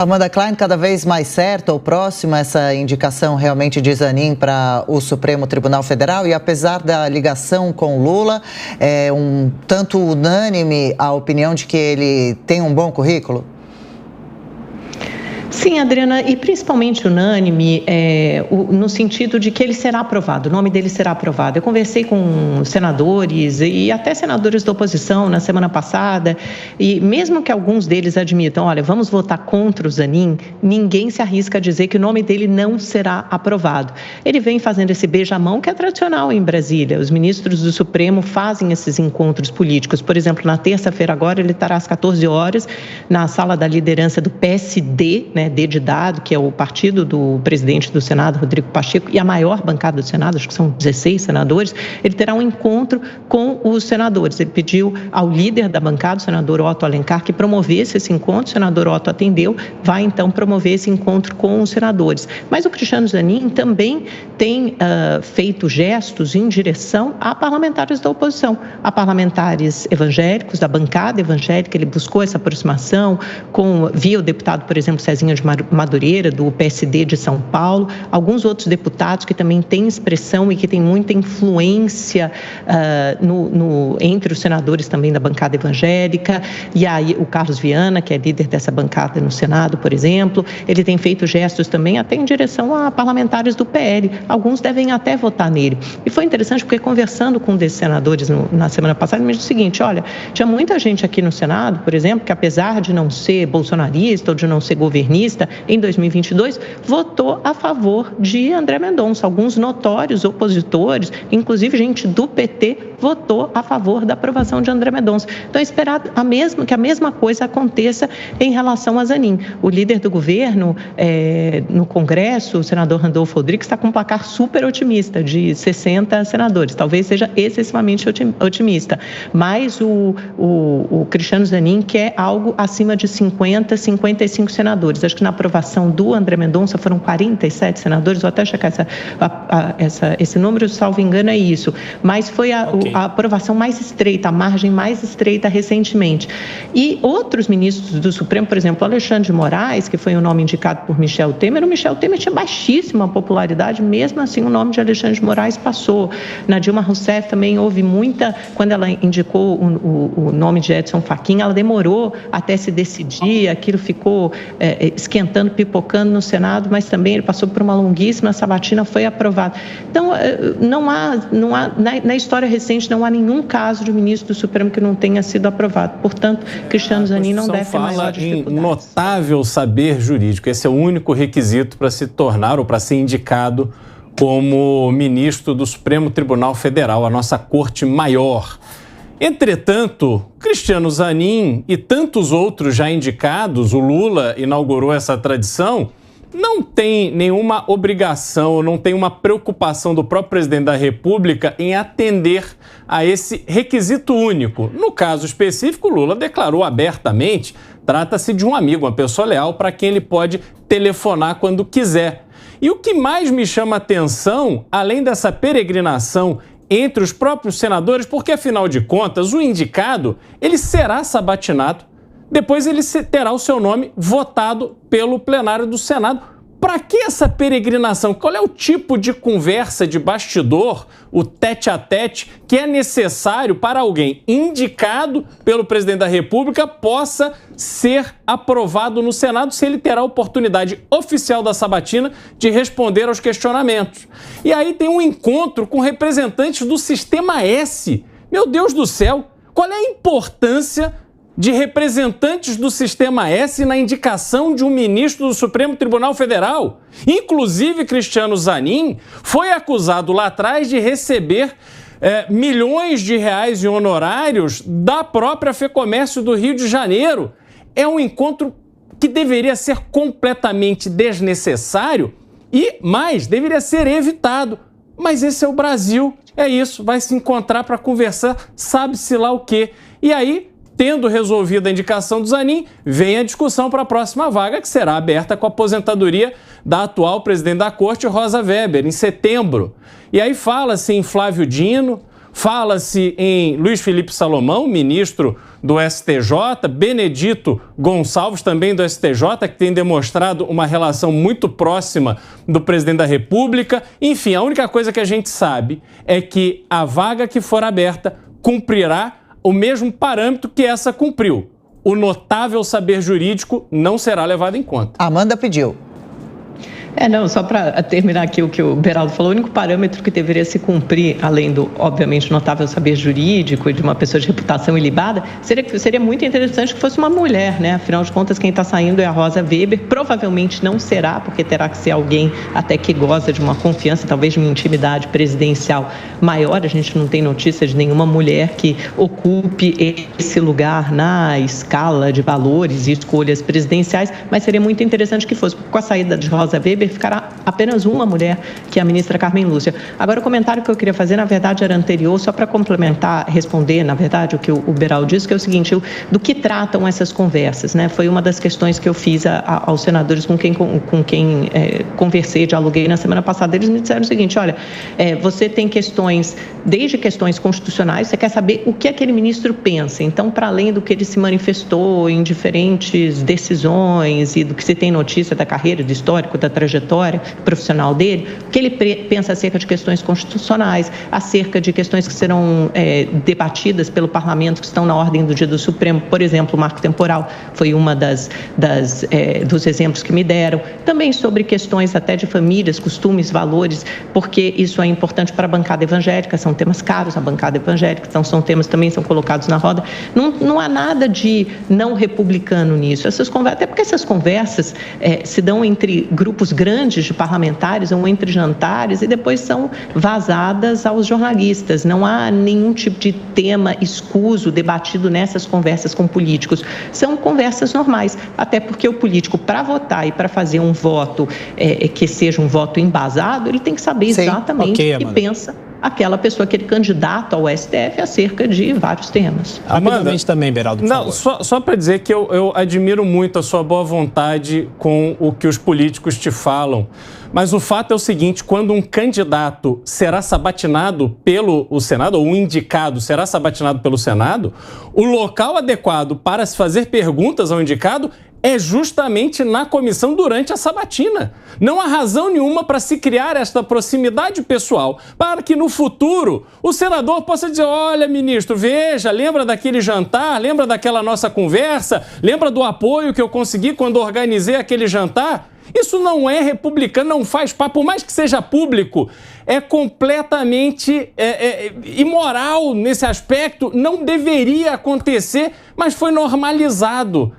Amanda Klein, cada vez mais certa ou próxima essa indicação realmente de Zanin para o Supremo Tribunal Federal, e apesar da ligação com Lula, é um tanto unânime a opinião de que ele tem um bom currículo? Sim, Adriana, e principalmente unânime no sentido de que ele será aprovado, o nome dele será aprovado. Eu conversei com senadores e até senadores da oposição na semana passada, e mesmo que alguns deles admitam, olha, vamos votar contra o Zanin, ninguém se arrisca a dizer que o nome dele não será aprovado. Ele vem fazendo esse beijamão que é tradicional em Brasília. Os ministros do Supremo fazem esses encontros políticos. Por exemplo, na terça-feira agora, ele estará às 14 horas na sala da liderança do PSD, D de dado, que é o partido do presidente do Senado, Rodrigo Pacheco, e a maior bancada do Senado, acho que são 16 senadores. Ele terá um encontro com os senadores. Ele pediu ao líder da bancada, o senador Otto Alencar, que promovesse esse encontro. O senador Otto atendeu, vai então promover esse encontro com os senadores. Mas o Cristiano Zanin também tem feito gestos em direção a parlamentares da oposição, a parlamentares evangélicos, da bancada evangélica. Ele buscou essa aproximação via o deputado, por exemplo, Cezinha de Madureira, do PSD de São Paulo, alguns outros deputados que também têm expressão e que têm muita influência entre os senadores também da bancada evangélica. E aí o Carlos Viana, que é líder dessa bancada no Senado, por exemplo, ele tem feito gestos também até em direção a parlamentares do PL. Alguns devem até votar nele. E foi interessante porque, conversando com um desses senadores na semana passada, ele me disse o seguinte: olha, tinha muita gente aqui no Senado, por exemplo, que apesar de não ser bolsonarista ou de não ser governista, em 2022, votou a favor de André Mendonça. Alguns notórios opositores, inclusive gente do PT, votou a favor da aprovação de André Mendonça. Então, é esperar que a mesma coisa aconteça em relação a Zanin. O líder do governo no Congresso, o senador Randolfo Rodrigues, está com um placar super otimista, de 60 senadores. Talvez seja excessivamente otimista. Mas o Cristiano Zanin quer algo acima de 50, 55 senadores. Acho que na aprovação do André Mendonça foram 47 senadores, vou até checar esse número, salvo engano, é isso. Mas foi a aprovação mais estreita, a margem mais estreita recentemente. E outros ministros do Supremo, por exemplo, Alexandre de Moraes, que foi o nome indicado por Michel Temer, o Michel Temer tinha baixíssima popularidade, mesmo assim o nome de Alexandre de Moraes passou. Na Dilma Rousseff também houve muita, quando ela indicou o nome de Edson Fachin, ela demorou até se decidir, aquilo ficou esquentando, pipocando no Senado, mas também ele passou por uma longuíssima sabatina, foi aprovado. Então, não há na história recente, não há nenhum caso de ministro do Supremo que não tenha sido aprovado. Portanto, Cristiano Zanin não deve ter maior dificuldade. Em notável saber jurídico, esse é o único requisito para se tornar ou para ser indicado como ministro do Supremo Tribunal Federal, a nossa corte maior. Entretanto, Cristiano Zanin e tantos outros já indicados, o Lula inaugurou essa tradição, não tem nenhuma obrigação, não tem uma preocupação do próprio presidente da República em atender a esse requisito único. No caso específico, Lula declarou abertamente, trata-se de um amigo, uma pessoa leal para quem ele pode telefonar quando quiser. E o que mais me chama a atenção, além dessa peregrinação entre os próprios senadores, porque, afinal de contas, o indicado, ele será sabatinado, depois ele terá o seu nome votado pelo plenário do Senado. Para que essa peregrinação? Qual é o tipo de conversa de bastidor, o tete-a-tete, que é necessário para alguém indicado pelo presidente da República possa ser aprovado no Senado, se ele terá a oportunidade oficial da sabatina de responder aos questionamentos? E aí tem um encontro com representantes do Sistema S. Meu Deus do céu, qual é a importância de representantes do Sistema S na indicação de um ministro do Supremo Tribunal Federal? Inclusive, Cristiano Zanin foi acusado lá atrás de receber milhões de reais em honorários da própria FEComércio do Rio de Janeiro. É um encontro que deveria ser completamente desnecessário e, mais, deveria ser evitado. Mas esse é o Brasil, é isso, vai se encontrar para conversar, sabe-se lá o quê. E aí, tendo resolvido a indicação do Zanin, vem a discussão para a próxima vaga, que será aberta com a aposentadoria da atual presidente da Corte, Rosa Weber, em setembro. E aí fala-se em Flávio Dino, Fala-se em Luiz Felipe Salomão, ministro do STJ, Benedito Gonçalves, também do STJ, que tem demonstrado uma relação muito próxima do presidente da República. Enfim, a única coisa que a gente sabe é que a vaga que for aberta cumprirá o mesmo parâmetro que essa cumpriu. O notável saber jurídico não será levado em conta. Amanda pediu. Não, só para terminar aqui o que o Beraldo falou, o único parâmetro que deveria se cumprir, além do, obviamente, notável saber jurídico e de uma pessoa de reputação ilibada, seria muito interessante que fosse uma mulher, né? Afinal de contas, quem está saindo é a Rosa Weber, provavelmente não será, porque terá que ser alguém até que goza de uma confiança, talvez de uma intimidade presidencial maior. A gente não tem notícia de nenhuma mulher que ocupe esse lugar na escala de valores e escolhas presidenciais, mas seria muito interessante que fosse, com a saída de Rosa Weber, ficará apenas uma mulher, que é a ministra Carmen Lúcia. Agora, o comentário que eu queria fazer, na verdade, era anterior, só para complementar, responder, na verdade, o que o Beraldo disse, que é o seguinte, do que tratam essas conversas, né? Foi uma das questões que eu fiz aos senadores com quem conversei, dialoguei na semana passada. Eles me disseram o seguinte, olha, você tem questões, desde questões constitucionais, você quer saber o que aquele ministro pensa. Então, para além do que ele se manifestou em diferentes decisões e do que se tem notícia da carreira, do histórico, da trajetória profissional dele, o que ele pensa acerca de questões constitucionais, acerca de questões que serão debatidas pelo parlamento, que estão na ordem do dia do Supremo, por exemplo, o marco temporal foi uma dos exemplos que me deram, também sobre questões até de famílias, costumes, valores, porque isso é importante para a bancada evangélica, são temas caros à bancada evangélica, então são temas que também são colocados na roda. Não há nada de não republicano nisso, até porque essas conversas se dão entre grupos grandes de parlamentares ou entre jantares e depois são vazadas aos jornalistas. Não há nenhum tipo de tema escuso debatido nessas conversas com políticos. São conversas normais, até porque o político, para votar e para fazer um voto que seja um voto embasado, ele tem que saber exatamente o que pensa aquela pessoa, aquele candidato ao STF acerca de vários temas. Rapidamente também, Beraldo, por favor. Só para dizer que eu admiro muito a sua boa vontade com o que os políticos te falam, mas o fato é o seguinte, quando um candidato será sabatinado pelo Senado, ou um indicado será sabatinado pelo Senado, o local adequado para se fazer perguntas ao indicado é justamente na comissão durante a sabatina. Não há razão nenhuma para se criar esta proximidade pessoal, para que no futuro o senador possa dizer, olha, ministro, veja, lembra daquele jantar, lembra daquela nossa conversa, lembra do apoio que eu consegui quando organizei aquele jantar? Isso não é republicano, não faz parte, por mais que seja público, é completamente imoral nesse aspecto, não deveria acontecer, mas foi normalizado.